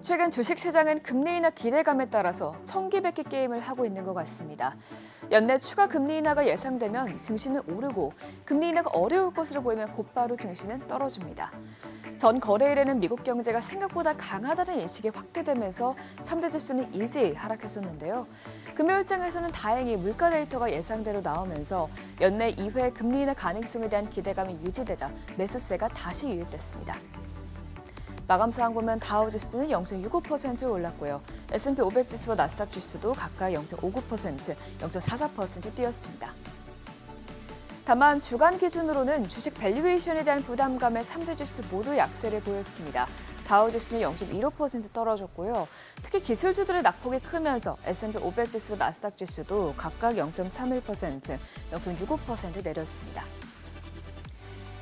최근 주식시장은 금리 인하 기대감에 따라서 청기백기 게임을 하고 있는 것 같습니다. 연내 추가 금리 인하가 예상되면 증시는 오르고 금리 인하가 어려울 것으로 보이면 곧바로 증시는 떨어집니다. 전 거래일에는 미국 경제가 생각보다 강하다는 인식이 확대되면서 3대 지수는 일제히 하락했었는데요. 금요일장에서는 다행히 물가 데이터가 예상대로 나오면서 연내 2회 금리 인하 가능성에 대한 기대감이 유지되자 매수세가 다시 유입됐습니다. 마감 상황 보면 다우지수는 0.65% 올랐고요. S&P 500 지수와 나스닥 지수도 각각 0.59%, 0.44% 뛰었습니다. 다만 주간 기준으로는 주식 밸류에이션에 대한 부담감에 3대 지수 모두 약세를 보였습니다. 다우지수는 0.15% 떨어졌고요. 특히 기술주들의 낙폭이 크면서 S&P 500 지수와 나스닥 지수도 각각 0.31%, 0.65% 내렸습니다.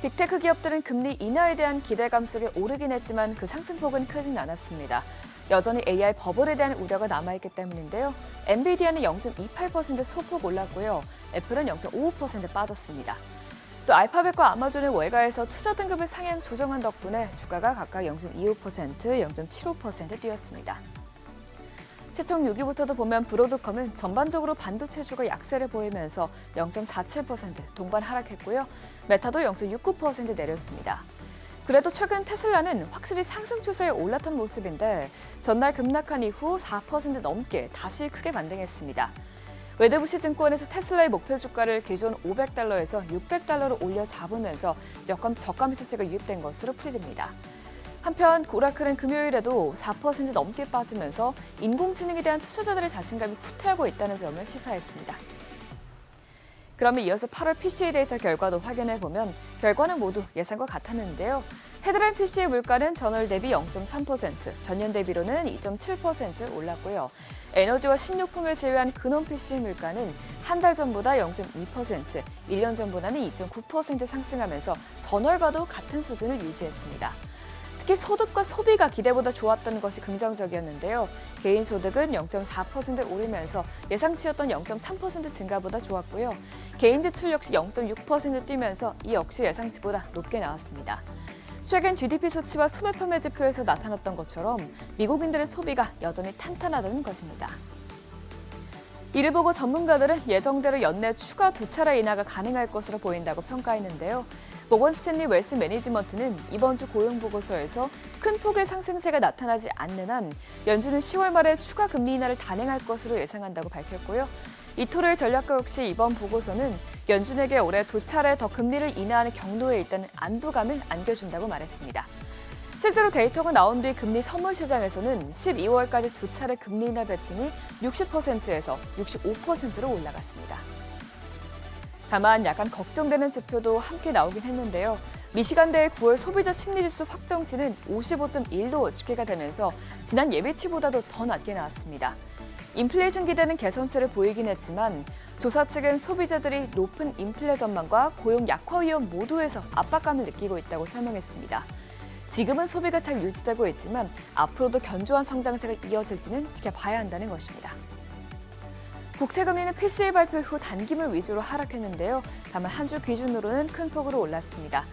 빅테크 기업들은 금리 인하에 대한 기대감 속에 오르긴 했지만 그 상승폭은 크진 않았습니다. 여전히 AI 버블에 대한 우려가 남아있기 때문인데요. 엔비디아는 0.28% 소폭 올랐고요. 애플은 0.55% 빠졌습니다. 또 알파벳과 아마존의 월가에서 투자 등급을 상향 조정한 덕분에 주가가 각각 0.25%, 0.75% 뛰었습니다. 시총 6위부터도 보면 브로드컴은 전반적으로 반도체주가 약세를 보이면서 0.47% 동반 하락했고요. 메타도 0.69% 내렸습니다. 그래도 최근 테슬라는 확실히 상승 추세에 올랐던 모습인데 전날 급락한 이후 4% 넘게 다시 크게 반등했습니다. 웨드부시 증권에서 테슬라의 목표 주가를 기존 $500에서 $600로 올려 잡으면서 저가 시세가 유입된 것으로 풀이됩니다. 한편 오라클은 금요일에도 4% 넘게 빠지면서 인공지능에 대한 투자자들의 자신감이 후퇴하고 있다는 점을 시사했습니다. 그러면 이어서 8월 PCE 데이터 결과도 확인해보면 결과는 모두 예상과 같았는데요. 헤드라인 PCE 물가는 전월 대비 0.3%, 전년 대비로는 2.7% 올랐고요. 에너지와 식료품을 제외한 근원 PCE 물가는 한 달 전보다 0.2%, 1년 전보다는 2.9% 상승하면서 전월과도 같은 수준을 유지했습니다. 특히 소득과 소비가 기대보다 좋았던 것이 긍정적이었는데요. 개인 소득은 0.4% 오르면서 예상치였던 0.3% 증가보다 좋았고요. 개인 지출 역시 0.6% 뛰면서 이 역시 예상치보다 높게 나왔습니다. 최근 GDP 수치와 소매 판매 지표에서 나타났던 것처럼 미국인들의 소비가 여전히 탄탄하다는 것입니다. 이를 보고 전문가들은 예정대로 연내 추가 2차례 인하가 가능할 것으로 보인다고 평가했는데요. 모건 스탠리 웰스 매니지먼트는 이번 주 고용 보고서에서 큰 폭의 상승세가 나타나지 않는 한 연준은 10월 말에 추가 금리 인하를 단행할 것으로 예상한다고 밝혔고요. 이토르의 전략가 역시 이번 보고서는 연준에게 올해 2차례 더 금리를 인하하는 경로에 있다는 안도감을 안겨준다고 말했습니다. 실제로 데이터가 나온 뒤 금리 선물 시장에서는 12월까지 2차례 금리 인하 베팅이 60%에서 65%로 올라갔습니다. 다만 약간 걱정되는 지표도 함께 나오긴 했는데요. 미시간대의 9월 소비자 심리지수 확정치는 55.1로 집계가 되면서 지난 예비치보다도 더 낮게 나왔습니다. 인플레이션 기대는 개선세를 보이긴 했지만 조사 측은 소비자들이 높은 인플레 전망과 고용 약화 위험 모두에서 압박감을 느끼고 있다고 설명했습니다. 지금은 소비가 잘 유지되고 있지만 앞으로도 견조한 성장세가 이어질지는 지켜봐야 한다는 것입니다. 국채금리는 PCE 발표 후 단기물 위주로 하락했는데요. 다만 한 주 기준으로는 큰 폭으로 올랐습니다.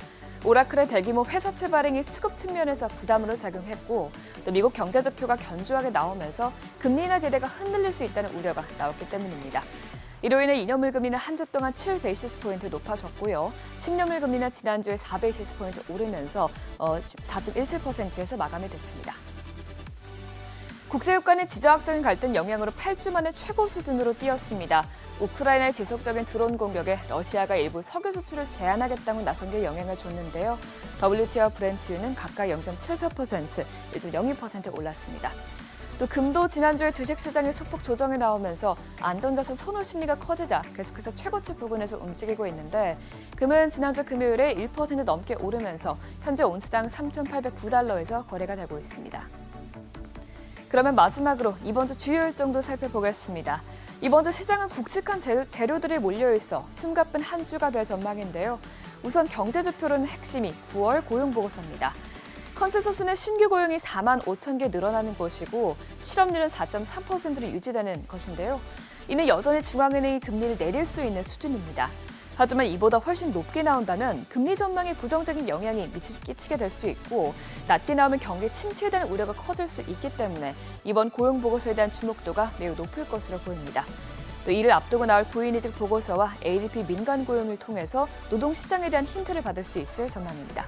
오라클의 대규모 회사채 발행이 수급 측면에서 부담으로 작용했고 또 미국 경제 지표가 견조하게 나오면서 금리 인하 기대가 흔들릴 수 있다는 우려가 나왔기 때문입니다. 이로 인해 2년물 금리는 한 주 동안 7베이시스 포인트 높아졌고요. 10년물 금리는 지난주에 4베이시스 포인트 오르면서 4.17%에서 마감이 됐습니다. 국제유가 는 지정학적인 갈등 영향으로 8주 만에 최고 수준으로 뛰었습니다. 우크라이나의 지속적인 드론 공격에 러시아가 일부 석유 수출을 제한하겠다고 나선 게 영향을 줬는데요. WTI와 브렌트유는 각각 0.74%, 1.02% 올랐습니다. 또 금도 지난주에 주식시장의 소폭 조정이 나오면서 안전자산 선호 심리가 커지자 계속해서 최고치 부근에서 움직이고 있는데 금은 지난주 금요일에 1% 넘게 오르면서 현재 온스당 3,809달러에서 거래가 되고 있습니다. 그러면 마지막으로 이번 주 주요 일정도 살펴보겠습니다. 이번 주 시장은 굵직한 재료들이 몰려있어 숨가쁜 한 주가 될 전망인데요. 우선 경제 지표로는 핵심이 9월 고용 보고서입니다. 컨센서스는 신규 고용이 4만 5천 개 늘어나는 것이고 실업률은 4.3%로 유지되는 것인데요. 이는 여전히 중앙은행이 금리를 내릴 수 있는 수준입니다. 하지만 이보다 훨씬 높게 나온다면 금리 전망에 부정적인 영향이 끼치게 될 수 있고 낮게 나오면 경기 침체에 대한 우려가 커질 수 있기 때문에 이번 고용 보고서에 대한 주목도가 매우 높을 것으로 보입니다. 또 이를 앞두고 나올 구인이직 보고서와 ADP 민간 고용을 통해서 노동시장에 대한 힌트를 받을 수 있을 전망입니다.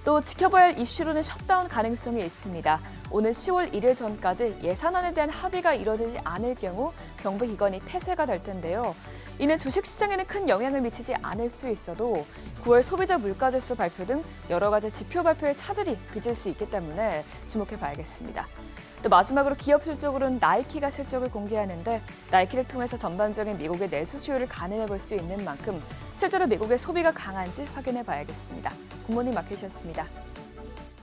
또 지켜봐야 할 이슈로는 셧다운 가능성이 있습니다. 오는 10월 1일 전까지 예산안에 대한 합의가 이뤄지지 않을 경우 정부 기관이 폐쇄가 될 텐데요. 이는 주식시장에는 큰 영향을 미치지 않을 수 있어도 9월 소비자 물가지수 발표 등 여러 가지 지표 발표에 차질이 빚을 수 있기 때문에 주목해 봐야겠습니다. 또 마지막으로 기업 실적으로는 나이키가 실적을 공개하는데 나이키를 통해서 전반적인 미국의 내수 수요를 가늠해 볼 수 있는 만큼 실제로 미국의 소비가 강한지 확인해 봐야겠습니다. 굿모닝 마켓이었습니다.